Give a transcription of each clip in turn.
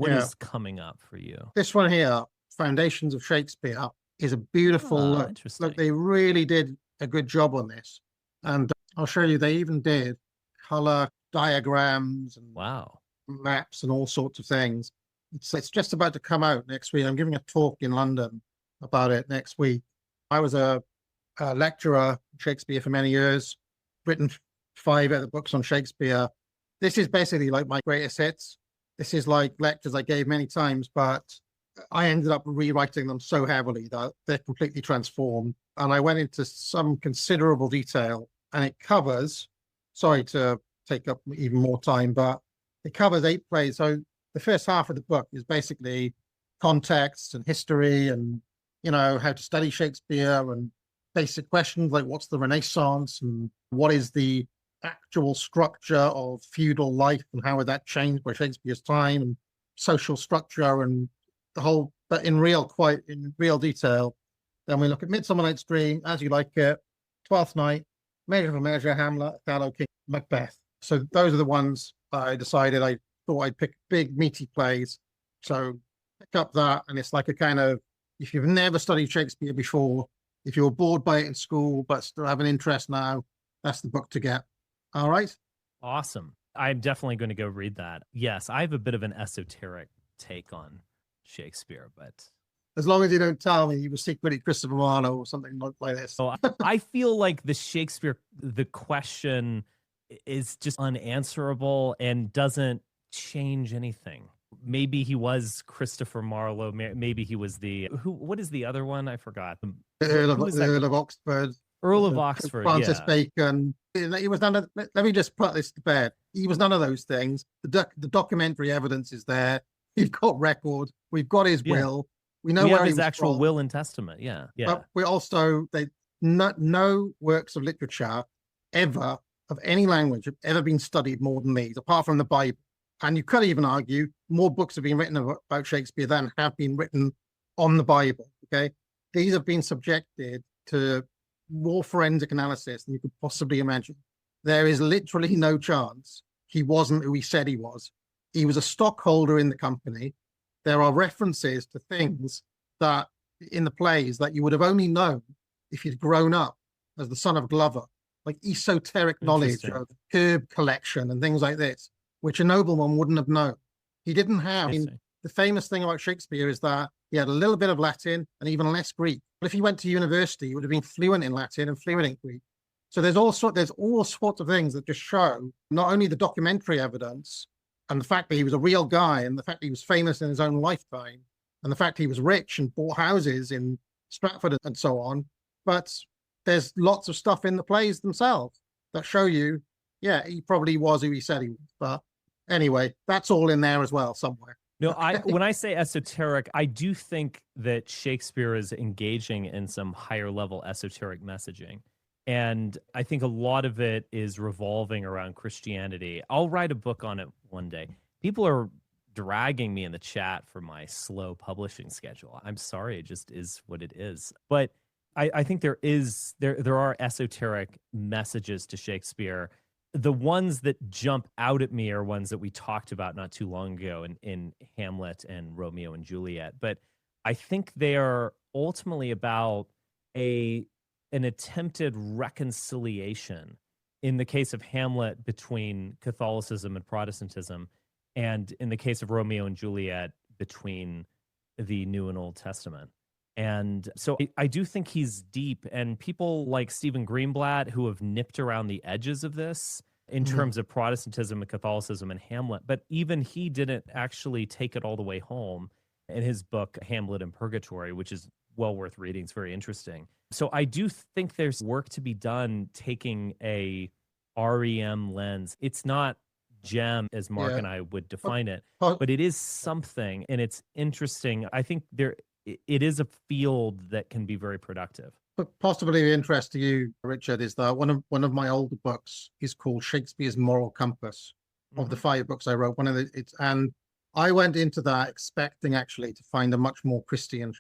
what Yeah. is coming up for you? This one here, Foundations of Shakespeare, is a beautiful Ah, look. Look, interesting. they really did a good job on this. And I'll show you, they even did color diagrams and Wow. maps and all sorts of things. It's just about to come out next week. I'm giving a talk in London about it next week. I was a lecturer in Shakespeare for many years, written 5 other books on Shakespeare. This is basically like my greatest hits. This is like lectures I gave many times, but I ended up rewriting them so heavily that they're completely transformed. And I went into some considerable detail, and it covers, sorry to take up even more time, but it covers 8 plays. So the first half of the book is basically context and history and, how to study Shakespeare and basic questions like what's the Renaissance and what is the actual structure of feudal life and how would that change by Shakespeare's time and social structure and the whole, but in real detail. Then we look at Midsummer Night's Dream, As You Like It, Twelfth Night, Measure for Measure, Hamlet, Othello, King, Macbeth. So those are the ones I decided I thought I'd pick big meaty plays. So pick up that, and it's like a kind of, if you've never studied Shakespeare before, if you're bored by it in school but still have an interest now, that's the book to get. All right. Awesome. I'm definitely going to go read that. Yes, I have a bit of an esoteric take on Shakespeare, but As long as you don't tell me you were secretly Christopher Marlowe or something like this. so I feel like the question is just unanswerable and doesn't change anything. Maybe he was Christopher Marlowe. Maybe he was what is the other one? I forgot. Who was that? Earl of Oxford, Earl of Oxford. Francis Yeah. Bacon. He was none of, let me just put this to bed. He was none of those things. The documentary evidence is there. We've got record. We've got his will. We know we where have he his was actual from. will and testament. Yeah. Yeah. But we also, no works of literature ever of any language have ever been studied more than these, apart from the Bible. And you could even argue more books have been written about Shakespeare than have been written on the Bible. Okay. These have been subjected to more forensic analysis than you could possibly imagine. There is literally no chance he wasn't who he said he was. He was a stockholder in the company. There are references to things that in the plays that you would have only known if you'd grown up as the son of Glover, like esoteric knowledge of herb collection and things like this, which a nobleman wouldn't have known. He didn't have. I mean, the famous thing about Shakespeare is that he had a little bit of Latin and even less Greek. But if he went to university, he would have been fluent in Latin and fluent in Greek. So there's all sorts of things that just show not only the documentary evidence and the fact that he was a real guy and the fact that he was famous in his own lifetime and the fact he was rich and bought houses in Stratford and so on, but there's lots of stuff in the plays themselves that show you, yeah, he probably was who he said he was. But anyway, that's all in there as well somewhere. No, when I say esoteric, I do think that Shakespeare is engaging in some higher level esoteric messaging. And I think a lot of it is revolving around Christianity. I'll write a book on it one day. People are dragging me in the chat for my slow publishing schedule. I'm sorry, it just is what it is. But I think there are esoteric messages to Shakespeare. The ones that jump out at me are ones that we talked about not too long ago in Hamlet and Romeo and Juliet. But I think they are ultimately about an attempted reconciliation in the case of Hamlet between Catholicism and Protestantism, and in the case of Romeo and Juliet between the New and Old Testament. And so I do think he's deep, and people like Stephen Greenblatt who have nipped around the edges of this in terms of Protestantism and Catholicism and Hamlet, but even he didn't actually take it all the way home in his book, Hamlet and Purgatory, which is well worth reading. It's very interesting. So I do think there's work to be done taking a REM lens. It's not gem as Mark and I would define it, but it is something, and it's interesting. I think it is a field that can be very productive. But possibly of interest to you, Richard, is that one of my older books is called Shakespeare's Moral Compass. Of the 5 books I wrote, and I went into that expecting actually to find a much more Christian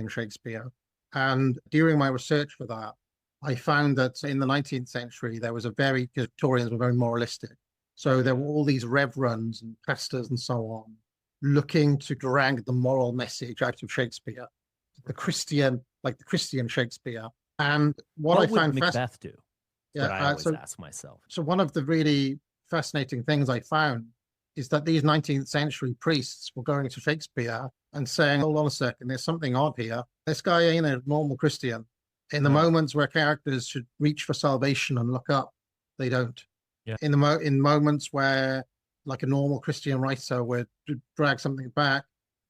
Shakespeare. And during my research for that, I found that in the 19th century there was Victorians were very moralistic. So there were all these reverends and pastors and so on looking to drag the moral message out of Shakespeare, the Christian Shakespeare. And what I would found Macbeth do? What I always ask myself. So one of the really fascinating things I found is that these 19th century priests were going to Shakespeare and saying, hold on a second, there's something odd here. This guy ain't a normal Christian. In the moments where characters should reach for salvation and look up, they don't. Yeah. In moments where, like, a normal Christian writer would drag something back,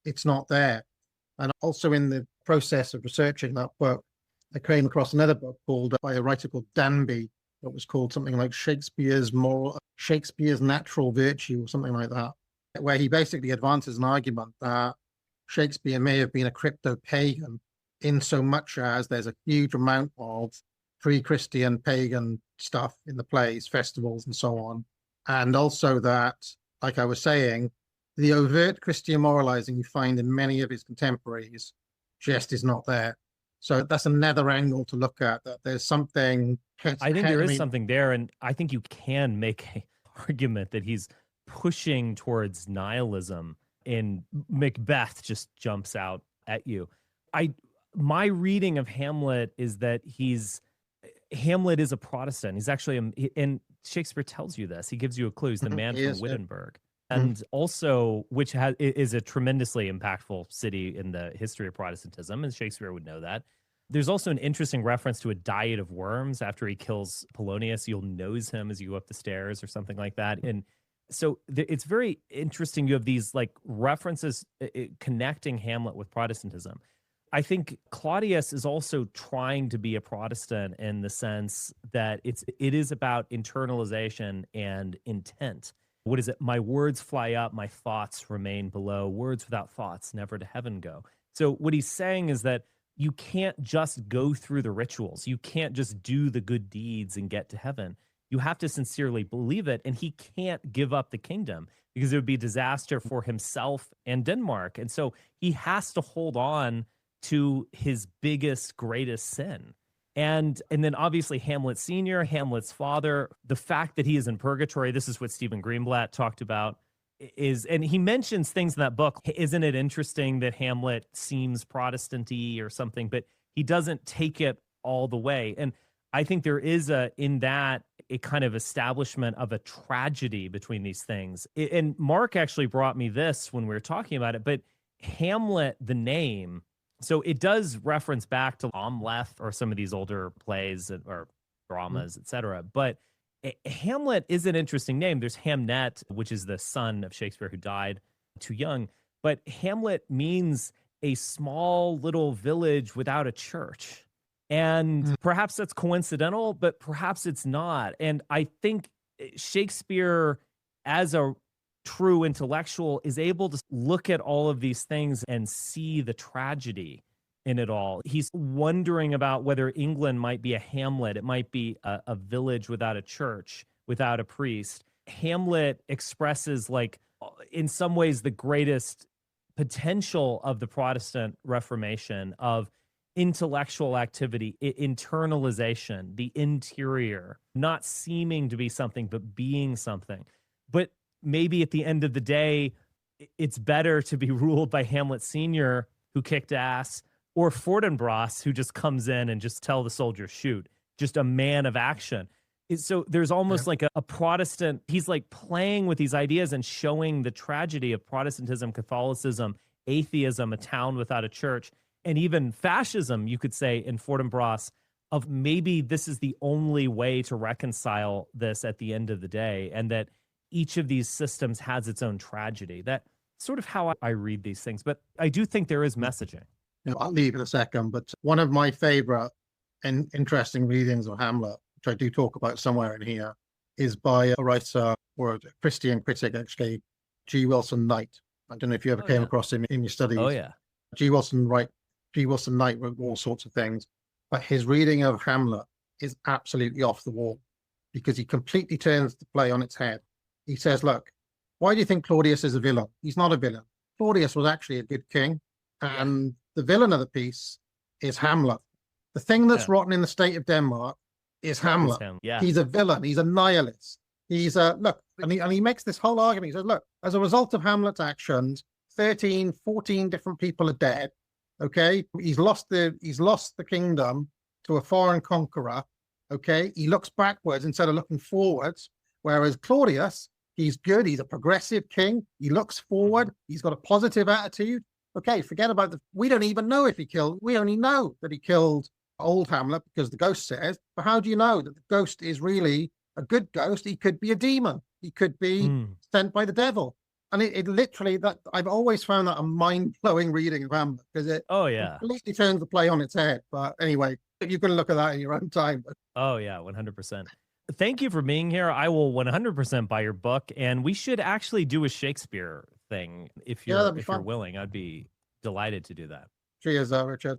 it's not there. And also in the process of researching that book, I came across another book by a writer called Danby, that was called something like Shakespeare's Natural Virtue, or something like that, where he basically advances an argument that Shakespeare may have been a crypto-pagan in so much as there's a huge amount of pre-Christian pagan stuff in the plays, festivals, and so on. And also that, like I was saying, the overt Christian moralizing you find in many of his contemporaries just is not there. So that's another angle to look at, that there's something. I think there is something there, and I think you can make an argument that he's pushing towards nihilism, and Macbeth just jumps out at you. My reading of Hamlet is that Hamlet is a Protestant. He's actually, and Shakespeare tells you this. He gives you a clue. He's the man from Wittenberg. And also, which is a tremendously impactful city in the history of Protestantism, and Shakespeare would know that. There's also an interesting reference to a diet of worms after he kills Polonius. You'll nose him as you go up the stairs or something like that. And so it's very interesting. You have these like references connecting Hamlet with Protestantism. I think Claudius is also trying to be a Protestant in the sense that it is about internalization and intent. What is it? My words fly up, my thoughts remain below. Words without thoughts never to heaven go. So what he's saying is that you can't just go through the rituals. You can't just do the good deeds and get to heaven. You have to sincerely believe it, and he can't give up the kingdom because it would be disaster for himself and Denmark. And so he has to hold on to his biggest, greatest sin. And then obviously Hamlet Sr., Hamlet's father, the fact that he is in purgatory, this is what Stephen Greenblatt talked about, and he mentions things in that book. Isn't it interesting that Hamlet seems Protestant-y or something, but he doesn't take it all the way. And I think there is in that a kind of establishment of a tragedy between these things. And Mark actually brought me this when we were talking about it, but Hamlet, the name, so it does reference back to Hamlet or some of these older plays or dramas, etc. But Hamlet is an interesting name. There's Hamnet, which is the son of Shakespeare who died too young. But Hamlet means a small little village without a church. And perhaps that's coincidental, but perhaps it's not. And I think Shakespeare, as a true intellectual, is able to look at all of these things and see the tragedy in it all. He's wondering about whether England might be a hamlet. It might be a village without a church, without a priest. Hamlet expresses, like, in some ways, the greatest potential of the Protestant Reformation, of intellectual activity, internalization, the interior, not seeming to be something, but being something. But maybe at the end of the day, it's better to be ruled by Hamlet Sr., who kicked ass, or Fortinbras, who just comes in and just tell the soldiers, shoot, just a man of action. So there's almost like a Protestant, he's like playing with these ideas and showing the tragedy of Protestantism, Catholicism, atheism, a town without a church, and even fascism, you could say, in Fortinbras, of maybe this is the only way to reconcile this at the end of the day, and that each of these systems has its own tragedy. That's sort of how I read these things. But I do think there is messaging. I'll leave in a second, but one of my favorite and interesting readings of Hamlet, which I do talk about somewhere in here, is by a writer or a Christian critic, actually, G. Wilson Knight. I don't know if you ever came across him in your studies. Oh, yeah. G. Wilson Knight wrote all sorts of things, but his reading of Hamlet is absolutely off the wall because he completely turns the play on its head. He says, look, why do you think Claudius is a villain? He's not a villain. Claudius was actually a good king, and the villain of the piece is Hamlet. The thing that's rotten in the state of Denmark is Hamlet. He's a villain. He's a nihilist. He's a look, and he makes this whole argument. He says, look, as a result of Hamlet's actions, 13, 14 different people are dead. Okay. He's lost the kingdom to a foreign conqueror. Okay. He looks backwards instead of looking forwards. Whereas Claudius, he's good. He's a progressive king. He looks forward. He's got a positive attitude. Okay. Forget about we don't even know if he killed, we only know that he killed old Hamlet because the ghost says, but how do you know that the ghost is really a good ghost? He could be a demon. He could be sent by the devil. And it literally, that I've always found that a mind-blowing reading of Hamlet because it completely turns the play on its head. But anyway, you can look at that in your own time. Oh yeah, 100%. Thank you for being here. I will 100% buy your book, and we should actually do a Shakespeare thing if you're willing. I'd be delighted to do that. Cheers, Richard.